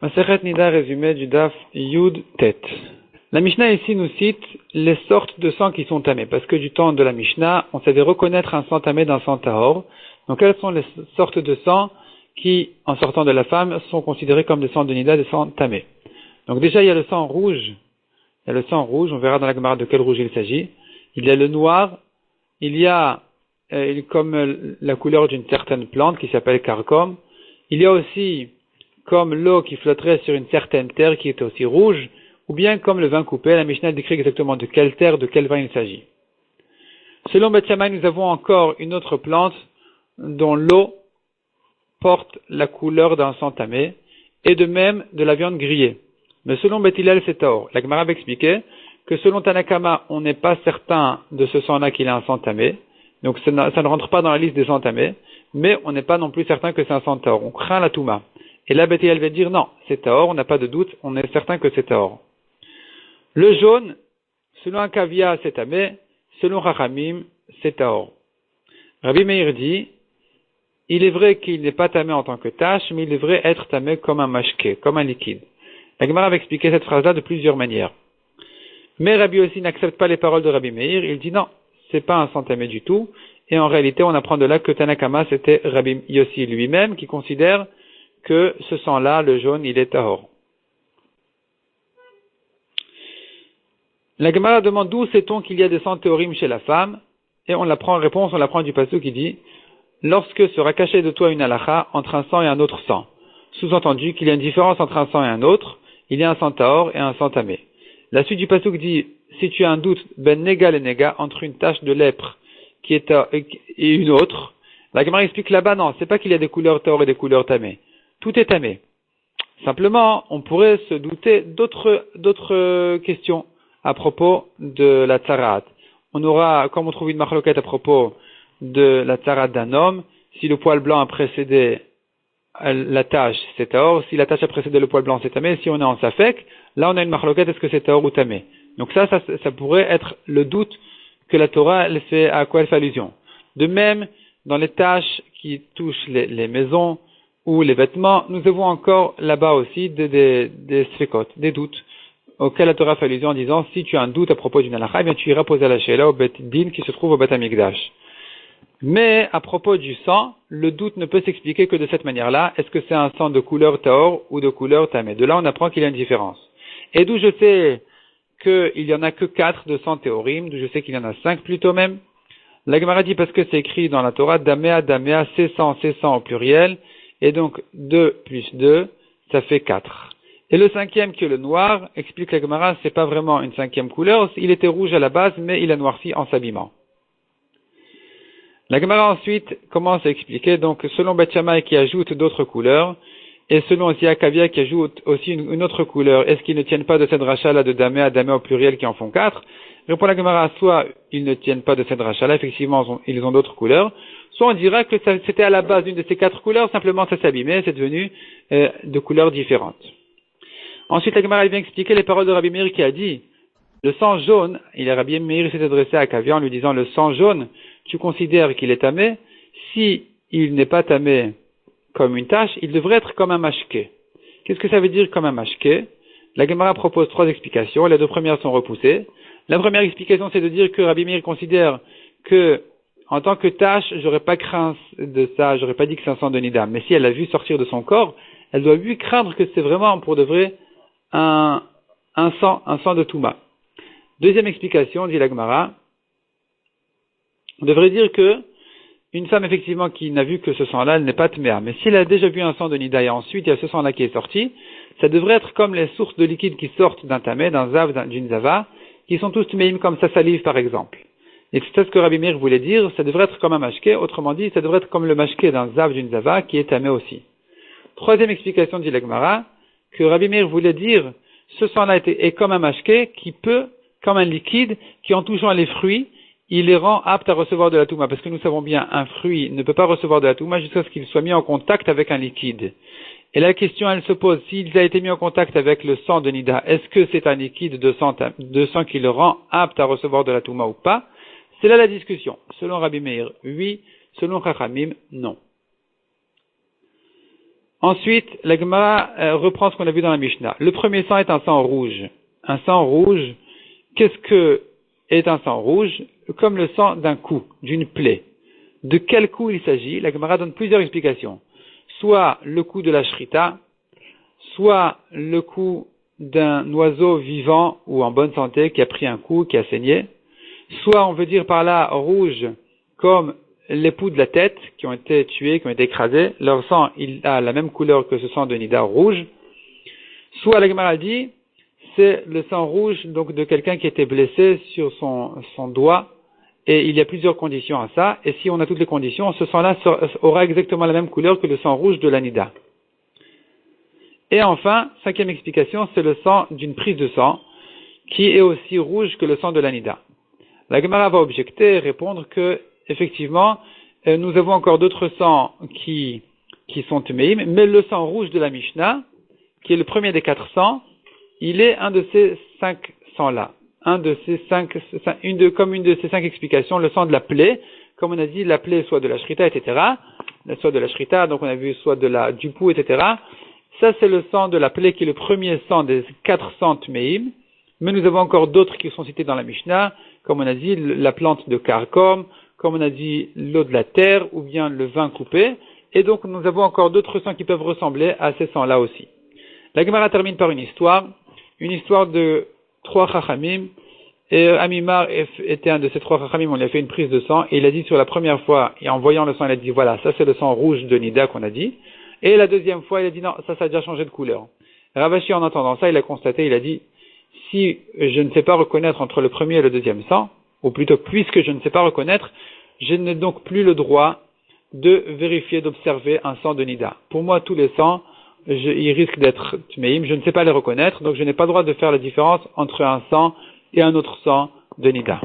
Masechet Nida, résumé du Daf Yud Tet. La Mishnah ici nous cite les sortes de sang qui sont tamés, parce que du temps de la Mishnah, on savait reconnaître un sang tamé d'un sang tahor. Donc quelles sont les sortes de sang qui, en sortant de la femme, sont considérés comme des sangs de Nida, des sangs tamés? Donc déjà il y a le sang rouge, on verra dans la Gemara de quel rouge il s'agit. Il y a le noir, il y a comme la couleur d'une certaine plante qui s'appelle karkom. Il y a aussi comme l'eau qui flotterait sur une certaine terre qui est aussi rouge, ou bien comme le vin coupé. La Mishnah décrit exactement de quelle terre, de quel vin il s'agit. Selon Beth Shammai, nous avons encore une autre plante dont l'eau porte la couleur d'un sang tamé, et de même de la viande grillée. Mais selon Beth Hillel, c'est tahor. La Gemara va expliquer que selon Tanakama, on n'est pas certain de ce sang-là qu'il a un sang tamé, donc ça ne rentre pas dans la liste des sangs tamés, mais on n'est pas non plus certain que c'est un sang tahor. On craint la touma. Et là, Beth Hillel va dire non, c'est tahor, on n'a pas de doute, on est certain que c'est tahor. Le jaune, selon un kavia, c'est tamé, selon Chachamim, c'est tahor. Rabbi Meir dit, il est vrai qu'il n'est pas tamé en tant que tache, mais il devrait être tamé comme un mashké, comme un liquide. La Gemara va expliquer cette phrase-là de plusieurs manières. Mais Rabbi aussi n'accepte pas les paroles de Rabbi Meir, il dit non, c'est pas un sang tamé du tout, et en réalité, on apprend de là que Tanakama, c'était Rabbi Yossi lui-même qui considère que ce sang-là, le jaune, il est tahor. La Gemara demande d'où sait-on qu'il y a des sangs théorim chez la femme, et on l'apprend en réponse, on l'apprend du passage qui dit lorsque sera caché de toi une halakha entre un sang et un autre sang. Sous-entendu qu'il y a une différence entre un sang et un autre, il y a un sang tahor et un sang tamé. La suite du pasuk dit si tu as un doute ben nega le nega entre une tache de lèpre qui est et une autre, la Gemara explique là-bas non, c'est pas qu'il y a des couleurs tahor et des couleurs tamé. Tout est tamé. Simplement, on pourrait se douter d'autres questions à propos de la tzarat. On aura, comme on trouve une marloquette à propos de la tzarat d'un homme, si le poil blanc a précédé la tache, c'est tahor. Si la tache a précédé le poil blanc, c'est tamé. Si on est en safek, là on a une marloquette, est-ce que c'est tahor ou tamé? Donc ça pourrait être le doute que la Torah, à quoi elle fait allusion. De même, dans les taches qui touchent les maisons, ou les vêtements, nous avons encore là-bas aussi des sfekot, des doutes, auxquels la Torah fait allusion en disant, si tu as un doute à propos d'une halakha, eh bien tu iras poser la sheila au Bet Din qui se trouve au Bet Hamikdash. Mais à propos du sang, le doute ne peut s'expliquer que de cette manière-là. Est-ce que c'est un sang de couleur tahor ou de couleur tamé? De là, on apprend qu'il y a une différence. Et d'où je sais qu'il y en a que 4 de sang théorim, d'où je sais qu'il y en a 5 plutôt même. La Gemara dit parce que c'est écrit dans la Torah, damea, c'est sang au pluriel, et donc 2 plus 2, ça fait 4. Et le cinquième qui est le noir, explique la Gemara, c'est pas vraiment une cinquième couleur, il était rouge à la base, mais il a noirci en s'habillant. La Gemara ensuite commence à expliquer, donc selon Beth Shammai qui ajoute d'autres couleurs, et selon aussi Akavia qui ajoute aussi une autre couleur, est-ce qu'ils ne tiennent pas de cette rachat-là de damé au pluriel qui en font 4? Répond la Gemara, soit ils ne tiennent pas de cette rachat-là, effectivement ils ont d'autres couleurs, soit on dira que c'était à la base d'une de ces 4 couleurs, simplement ça s'abîmait, c'est devenu de couleurs différentes. Ensuite la Gemara vient expliquer les paroles de Rabbi Meir qui a dit, le sang jaune, Rabbi Meir s'est adressé à Akavia en lui disant, le sang jaune, tu considères qu'il est tamé, si il n'est pas tamé comme une tache, il devrait être comme un mashké. Qu'est-ce que ça veut dire comme un mashké? La Gemara propose 3 explications, les 2 premières sont repoussées. La première explication, c'est de dire que Rabbi Meir considère que, en tant que tache, j'aurais pas craint de ça, j'aurais pas dit que c'est un sang de Nida. Mais si elle l'a vu sortir de son corps, elle doit lui craindre que c'est vraiment, pour de vrai, un sang de Touma. Deuxième explication, dit la Gemara, on devrait dire que une femme, effectivement, qui n'a vu que ce sang-là, elle n'est pas tméa. Mais si elle a déjà vu un sang de Nida et ensuite il y a ce sang-là qui est sorti, ça devrait être comme les sources de liquide qui sortent d'un tamé, d'un zav, d'une zava, qui sont tous tméim comme sa salive, par exemple. Et c'est ce que Rabbi Meir voulait dire, ça devrait être comme un mashké, autrement dit, ça devrait être comme le mashké d'un zav, d'une zava, qui est tamé aussi. Troisième explication, dit la Gemara, que Rabbi Meir voulait dire, ce sang-là est comme un mashké, qui peut, comme un liquide, qui en touchant les fruits, il les rend aptes à recevoir de la touma, parce que nous savons bien, un fruit ne peut pas recevoir de la touma jusqu'à ce qu'il soit mis en contact avec un liquide. Et la question, elle se pose, s'il a été mis en contact avec le sang de Nida, est-ce que c'est un liquide de sang qui le rend apte à recevoir de la touma ou pas? C'est là la discussion. Selon Rabbi Meir, oui. Selon Chachamim, non. Ensuite, la Gemara reprend ce qu'on a vu dans la Mishnah. Le premier sang est un sang rouge. Un sang rouge, qu'est-ce que est un sang rouge? Comme le sang d'un coup, d'une plaie. De quel coup il s'agit? La Gemara donne plusieurs explications. Soit le coup de la shrita, soit le coup d'un oiseau vivant ou en bonne santé qui a pris un coup, qui a saigné. Soit on veut dire par là rouge comme les poux de la tête qui ont été tués, qui ont été écrasés. Leur sang, il a la même couleur que ce sang de nida rouge. Soit la Gemara dit, c'est le sang rouge donc de quelqu'un qui a été blessé sur son doigt. Et il y a plusieurs conditions à ça. Et si on a toutes les conditions, ce sang-là aura exactement la même couleur que le sang rouge de la nida. Et enfin, cinquième explication, c'est le sang d'une prise de sang qui est aussi rouge que le sang de la nida. La Gemara va objecter et répondre que, effectivement, nous avons encore d'autres sangs qui sont tuméim, mais le sang rouge de la Mishnah, qui est le premier des 4 sangs, il est un de ces 5 sangs-là. Comme une de ces 5 explications, le sang de la plaie, comme on a dit, la plaie soit de la shrita, etc., soit de la shrita, donc on a vu soit du pou, etc., ça c'est le sang de la plaie qui est le premier sang des 4 sangs tuméim, mais nous avons encore d'autres qui sont cités dans la Mishnah, comme on a dit, la plante de karkom, comme on a dit, l'eau de la terre, ou bien le vin coupé, et donc nous avons encore d'autres sangs qui peuvent ressembler à ces sangs-là aussi. La Gemara termine par une histoire de 3 chachamim, et Amimar était un de ces 3 chachamim, on lui a fait une prise de sang, et il a dit sur la première fois, et en voyant le sang, il a dit, voilà, ça c'est le sang rouge de Nida qu'on a dit, et la deuxième fois, il a dit, non, ça a déjà changé de couleur. Ravashi, en entendant ça, il a constaté, il a dit, si je ne sais pas reconnaître entre le premier et le deuxième sang, ou plutôt puisque je ne sais pas reconnaître, je n'ai donc plus le droit de vérifier, d'observer un sang de Nida. Pour moi, tous les sangs, ils risquent d'être tmeim, je ne sais pas les reconnaître, donc je n'ai pas le droit de faire la différence entre un sang et un autre sang de Nida.